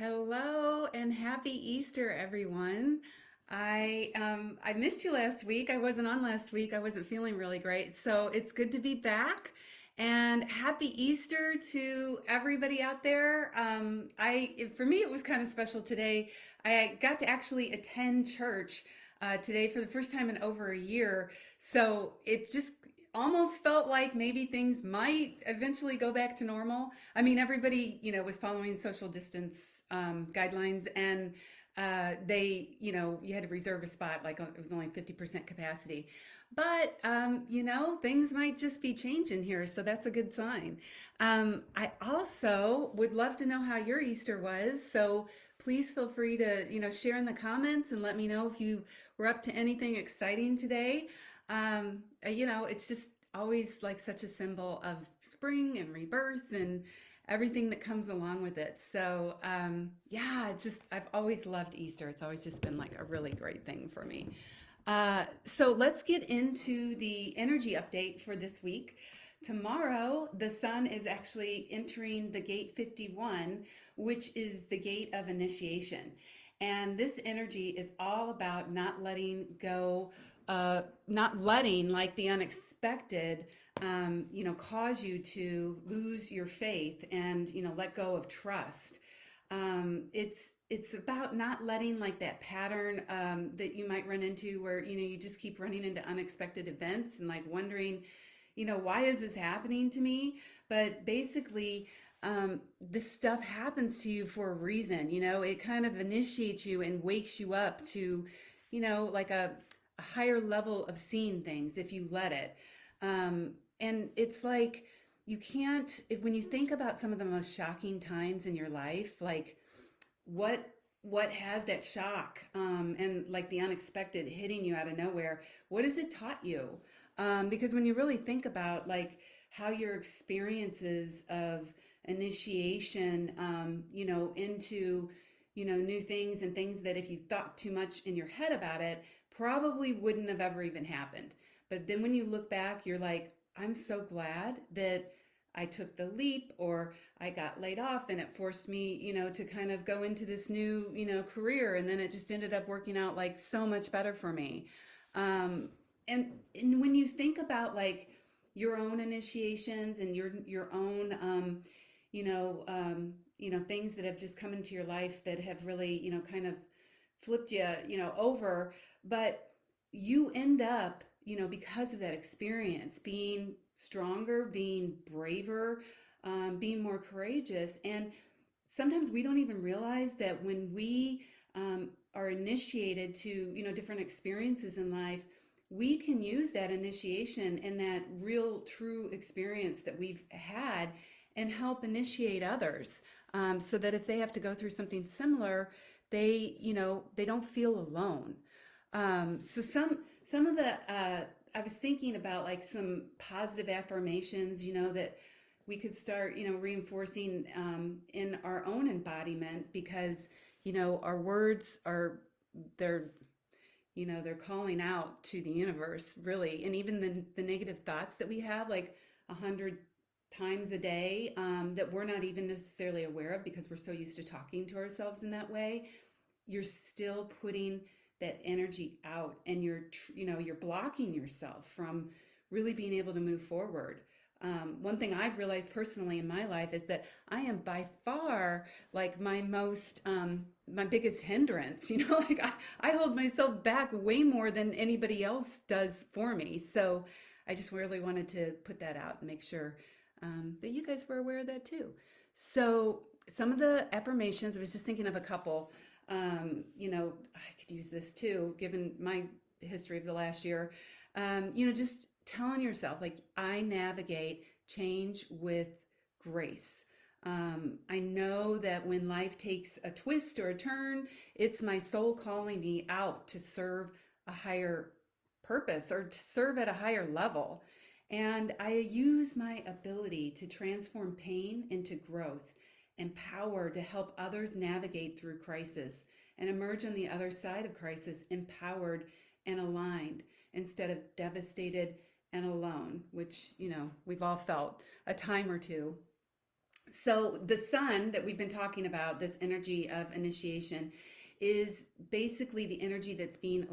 Hello and happy Easter, everyone. I missed you last week. I wasn't on last week. I wasn't feeling really great. So it's good to be back. And happy Easter to everybody out there. For me, it was kind of special today. I got to actually attend church today for the first time in over a year. So it just almost felt like maybe things might eventually go back to normal. I mean, everybody, was following social distance guidelines, and you had to reserve a spot, like it was only 50% capacity. But, things might just be changing here, so that's a good sign. I also would love to know how your Easter was, so please feel free to, share in the comments and let me know if you were up to anything exciting today. It's just always like such a symbol of spring and rebirth and everything that comes along with it. So, yeah, I've always loved Easter. It's always just been like a really great thing for me. So let's get into the energy update for this week. Tomorrow, the sun is actually entering the gate 51, which is the gate of initiation. And this energy is all about not letting go, not letting like the unexpected, cause you to lose your faith and, let go of trust. It's about not letting like that pattern that you might run into where, you just keep running into unexpected events and like wondering, why is this happening to me? But basically, this stuff happens to you for a reason. It kind of initiates you and wakes you up to, like a higher level of seeing things if you let it. And it's like you can't, if when you think about some of the most shocking times in your life, like what what has that shock and like the unexpected hitting you out of nowhere, what has it taught you? Because when you really think about like how your experiences of initiation, into new things and things that if you thought too much in your head about it probably wouldn't have ever even happened. But then when you look back, you're like, I'm so glad that I took the leap, or I got laid off and it forced me, to kind of go into this new, career. And then it just ended up working out like so much better for me. Um, and when you think about like your own initiations and your own, things that have just come into your life that have really, kind of flipped you, over, but you end up, because of that experience, being stronger, being braver, being more courageous. And sometimes we don't even realize that when we are initiated to, different experiences in life, we can use that initiation and that real, true experience that we've had and help initiate others, so that if they have to go through something similar, they don't feel alone. So some of the I was thinking about like some positive affirmations, that we could start, reinforcing in our own embodiment, because our words are, they're they're calling out to the universe, really. And even the negative thoughts that we have like 100 times a day, that we're not even necessarily aware of because we're so used to talking to ourselves in that way, you're still putting that energy out, and you're blocking yourself from really being able to move forward. One thing I've realized personally in my life is that I am by far like my biggest hindrance. Like I hold myself back way more than anybody else does for me. So I just really wanted to put that out and make sure that you guys were aware of that too. So some of the affirmations, I was just thinking of a couple. I could use this too, given my history of the last year. Just telling yourself, like, I navigate change with grace. I know that when life takes a twist or a turn, it's my soul calling me out to serve a higher purpose or to serve at a higher level. And I use my ability to transform pain into growth and power to help others navigate through crisis and emerge on the other side of crisis empowered and aligned instead of devastated and alone, which, we've all felt a time or two. So the sun that we've been talking about, this energy of initiation, is basically the energy that's being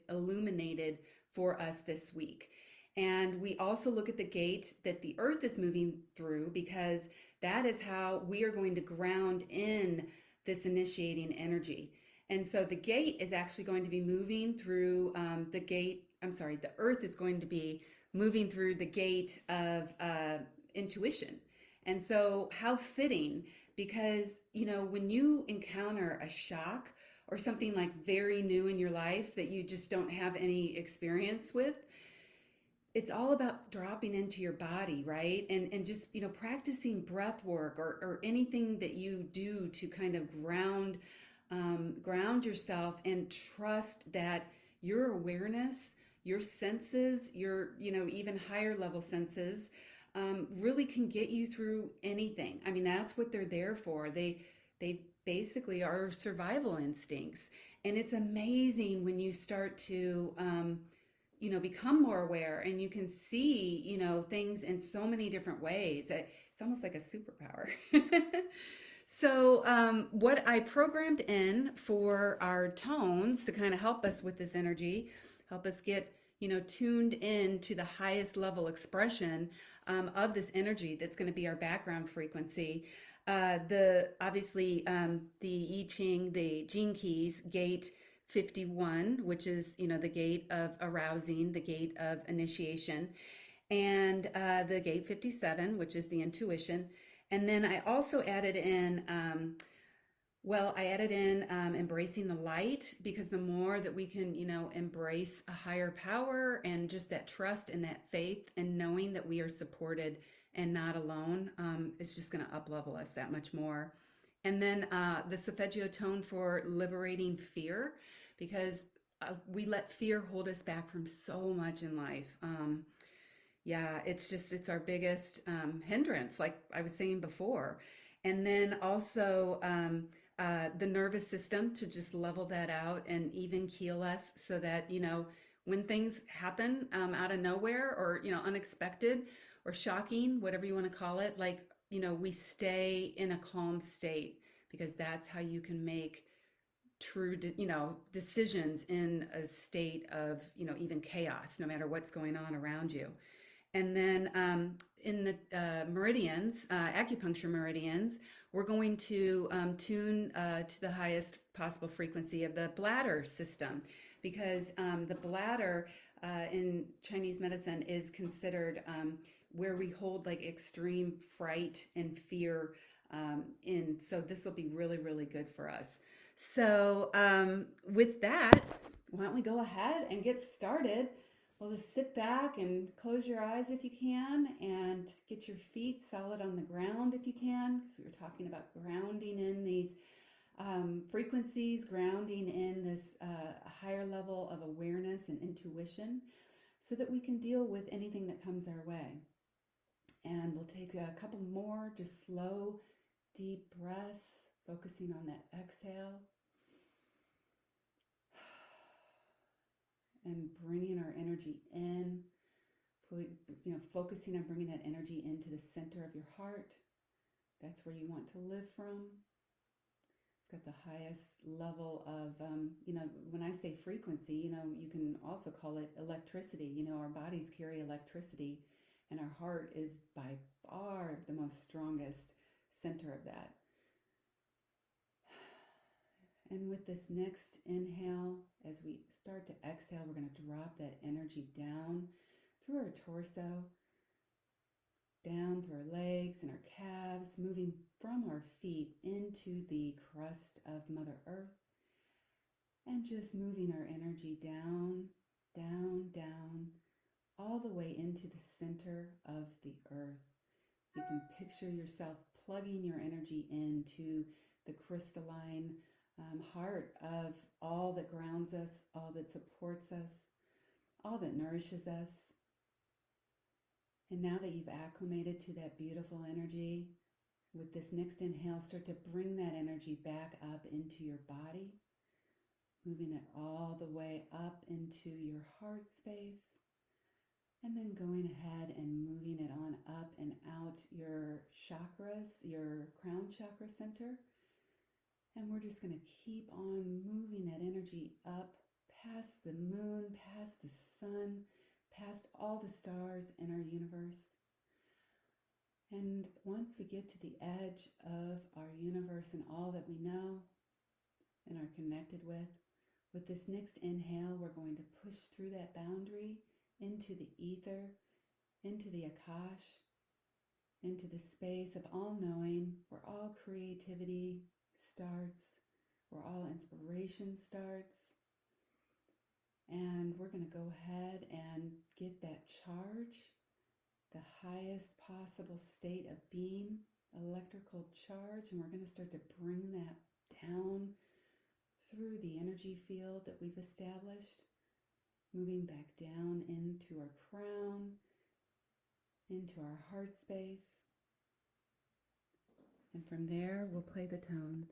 illuminated for us this week. And we also look at the gate that the earth is moving through because that is how we are going to ground in this initiating energy. And so the gate is actually going to be moving through the gate. I'm sorry, the earth is going to be moving through the gate of intuition. And so, how fitting, because, when you encounter a shock or something like very new in your life that you just don't have any experience with, it's all about dropping into your body, right? And just, practicing breath work or anything that you do to kind of ground yourself and trust that your awareness, your senses, your, even higher level senses, really can get you through anything. I mean, that's what they're there for. They basically are survival instincts. And it's amazing when you start to become more aware and you can see, things in so many different ways. It's almost like a superpower. So, what I programmed in for our tones to kind of help us with this energy, help us get, tuned in to the highest level expression of this energy that's going to be our background frequency. The obviously the I Ching, the Gene Keys, gate 51, which is, the gate of arousing, the gate of initiation, and the gate 57, which is the intuition. And then I also added in, I added in embracing the light, because the more that we can, embrace a higher power and just that trust and that faith and knowing that we are supported and not alone, is just going to up level us that much more. And then the solfeggio tone for liberating fear, because we let fear hold us back from so much in life. Yeah, it's our biggest hindrance, like I was saying before. And then also the nervous system, to just level that out and even keel us so that, when things happen out of nowhere or, unexpected or shocking, whatever you want to call it, like, we stay in a calm state, because that's how you can make true, decisions in a state of, even chaos, no matter what's going on around you. And then in the meridians, acupuncture meridians, we're going to tune to the highest possible frequency of the bladder system, because the bladder in Chinese medicine is considered where we hold like extreme fright and fear in. So this will be really, really good for us. So with that, why don't we go ahead and get started? Well, just sit back and close your eyes if you can, and get your feet solid on the ground if you can, because we were talking about grounding in these frequencies, grounding in this higher level of awareness and intuition, so that we can deal with anything that comes our way. And we'll take a couple more just slow, deep breaths, focusing on that exhale and bringing our energy in. Focusing on bringing that energy into the center of your heart. That's where you want to live from. It's got the highest level of, when I say frequency, you can also call it electricity. Our bodies carry electricity, and our heart is by far the most strongest center of that. And with this next inhale, as we start to exhale, we're going to drop that energy down through our torso, down through our legs and our calves, moving from our feet into the crust of Mother Earth, and just moving our energy down, down, down, all the way into the center of the earth. You can picture yourself plugging your energy into the crystalline heart of all that grounds us, all that supports us, all that nourishes us. And now that you've acclimated to that beautiful energy, with this next inhale, start to bring that energy back up into your body, moving it all the way up into your heart space, And then going ahead and moving it on up and out your chakras, your crown chakra center. And we're just going to keep on moving that energy up past the moon, past the sun, past all the stars in our universe. And once we get to the edge of our universe and all that we know and are connected with this next inhale, we're going to push through that boundary into the ether, into the Akash, into the space of all knowing, where all creativity starts, where all inspiration starts. And we're going to go ahead and get that charge, the highest possible state of being, electrical charge, and we're going to start to bring that down through the energy field that we've established, moving back down into our crown, into our heart space. And from there, we'll play the tones.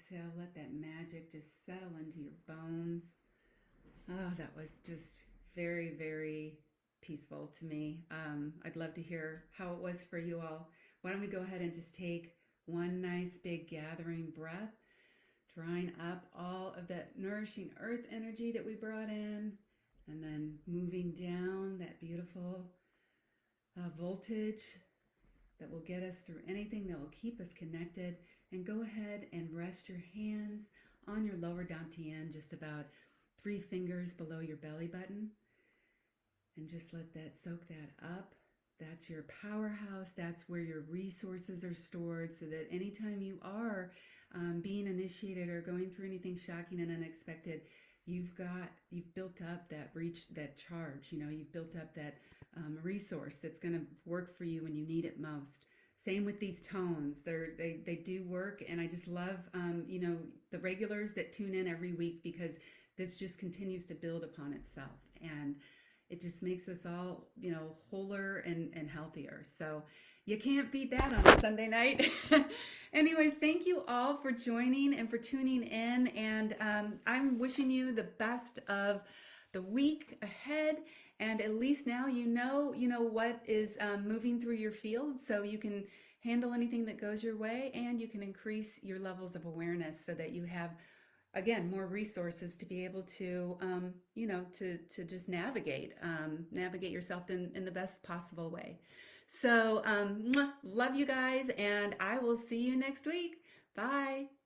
exhale, let that magic just settle into your bones. Oh, that was just very, very peaceful to me. I'd love to hear how it was for you all. Why don't we go ahead and just take one nice big gathering breath, drawing up all of that nourishing earth energy that we brought in, and then moving down that beautiful voltage that will get us through anything that will keep us connected. And go ahead and rest your hands on your lower dantian, just about 3 fingers below your belly button, and just let that soak that up. That's your powerhouse. That's where your resources are stored, so that anytime you are being initiated or going through anything shocking and unexpected, you've built up that reach, that charge. You've built up that resource that's going to work for you when you need it most. Same with these tones. They do work, and I just love the regulars that tune in every week, because this just continues to build upon itself, and it just makes us all wholer and healthier. So you can't beat that on a Sunday night. Anyways, thank you all for joining and for tuning in, and I'm wishing you the best of the week ahead. And at least now you know what is moving through your field, so you can handle anything that goes your way, and you can increase your levels of awareness so that you have, again, more resources to be able to to just navigate yourself in the best possible way. So love you guys, and I will see you next week. Bye.